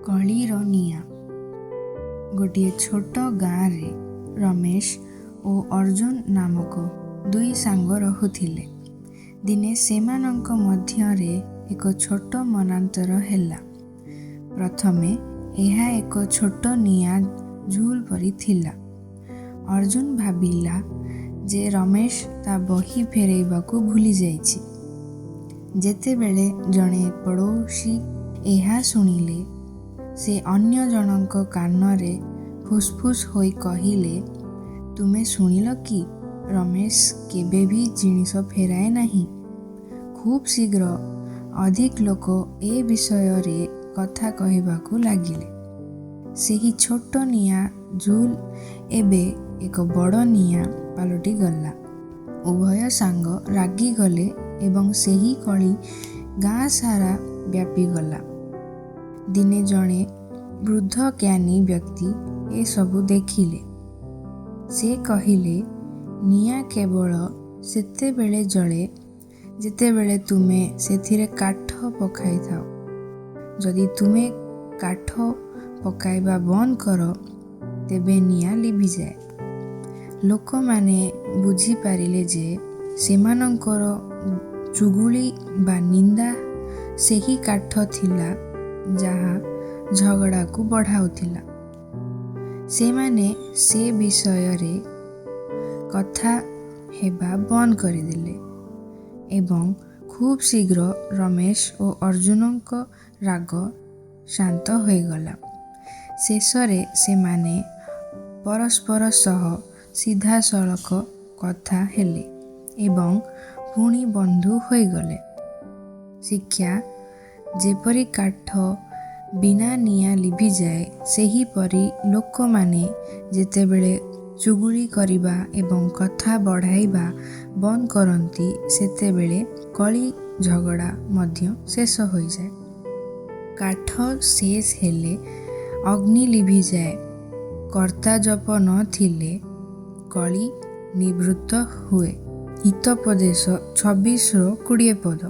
କଳିର ନିଆଁ। ଗୋଟିଏ ଛୋଟ ଗାଁରେ ରମେଶ ଓ ଅର୍ଜୁନ ନାମକ ଦୁଇ ସାଙ୍ଗ ରହୁଥିଲେ। ଦିନେ ସେମାନଙ୍କ ମଧ୍ୟରେ ଏକ ଛୋଟ ମନାନ୍ତର ହେଲା। ପ୍ରଥମେ ଏହା ଏକ ଛୋଟ ନିଆଁ ଝୁଲ ପରି ଥିଲା। ଅର୍ଜୁନ ଭାବିଲା ଯେ ରମେଶ ତା ବହି ଫେରାଇବାକୁ ଭୁଲି ଯାଇଛି। ଯେତେବେଳେ ଜଣେ ପଡ଼ୋଶୀ ଏହା ଶୁଣିଲେ, ସେ ଅନ୍ୟ ଜଣଙ୍କ କାନରେ ଫୁସ୍ଫୁସ୍ ହୋଇ କହିଲେ, ତୁମେ ଶୁଣିଲ କି ରମେଶ କେବେ ବି ଜିନିଷ ଫେରାଏ ନାହିଁ। ଖୁବ୍ ଶୀଘ୍ର ଅଧିକ ଲୋକ ଏ ବିଷୟରେ କଥା କହିବାକୁ ଲାଗିଲେ। ସେହି ଛୋଟ ନିଆଁ ଝୁଲ ଏବେ ଏକ ବଡ଼ ନିଆଁ ପାଲଟିଗଲା। ଉଭୟ ସାଙ୍ଗ ରାଗିଗଲେ ଏବଂ ସେହି କଳି ଗାଁ ସାରା ବ୍ୟାପିଗଲା। ଦିନେ ଜଣେ ବୃଦ୍ଧ ଜ୍ଞାନୀ ବ୍ୟକ୍ତି ଏସବୁ ଦେଖିଲେ। ସେ କହିଲେ, ନିଆଁ କେବଳ ସେତେବେଳେ ଜଳେ ଯେତେବେଳେ ତୁମେ ସେଥିରେ କାଠ ପକାଇଥାଅ। ଯଦି ତୁମେ କାଠ ପକାଇବା ବନ୍ଦ କର, ତେବେ ନିଆଁ ଲିଭିଯାଏ। ଲୋକମାନେ ବୁଝିପାରିଲେ ଯେ ସେମାନଙ୍କର ଚୁଗୁଳି ବା ନିନ୍ଦା ସେହି କାଠ ଥିଲା ଯାହା ଝଗଡ଼ାକୁ ବଢ଼ାଉଥିଲା। ସେମାନେ ସେ ବିଷୟରେ କଥା ହେବା ବନ୍ଦ କରିଦେଲେ ଏବଂ ଖୁବ୍ ଶୀଘ୍ର ରମେଶ ଓ ଅର୍ଜୁନଙ୍କ ରାଗ ଶାନ୍ତ ହୋଇଗଲା। ଶେଷରେ ସେମାନେ ପରସ୍ପର ସହ ସିଧାସଳଖ କଥା ହେଲେ ଏବଂ ପୁଣି ବନ୍ଧୁ ହୋଇଗଲେ। ଶିକ୍ଷା, ଯେପରି କାଠ ବିନା ନିଆଁ ଲିଭିଯାଏ, ସେହିପରି ଲୋକମାନେ ଯେତେବେଳେ ଚୁଗୁଳି କରିବା ଏବଂ କଥା ବଢ଼ାଇବା ବନ୍ଦ କରନ୍ତି, ସେତେବେଳେ କଳି ଝଗଡ଼ା ମଧ୍ୟ ଶେଷ ହୋଇଯାଏ। କାଠ ଶେଷ ହେଲେ ଅଗ୍ନି ଲିଭିଯାଏ। କର୍ତ୍ତା ଜପ ନଥିଲେ କଳି ନିବୃତ୍ତ ହୁଏ। ହିତୋପଦେଶ 26ରୁ 20 ପଦ।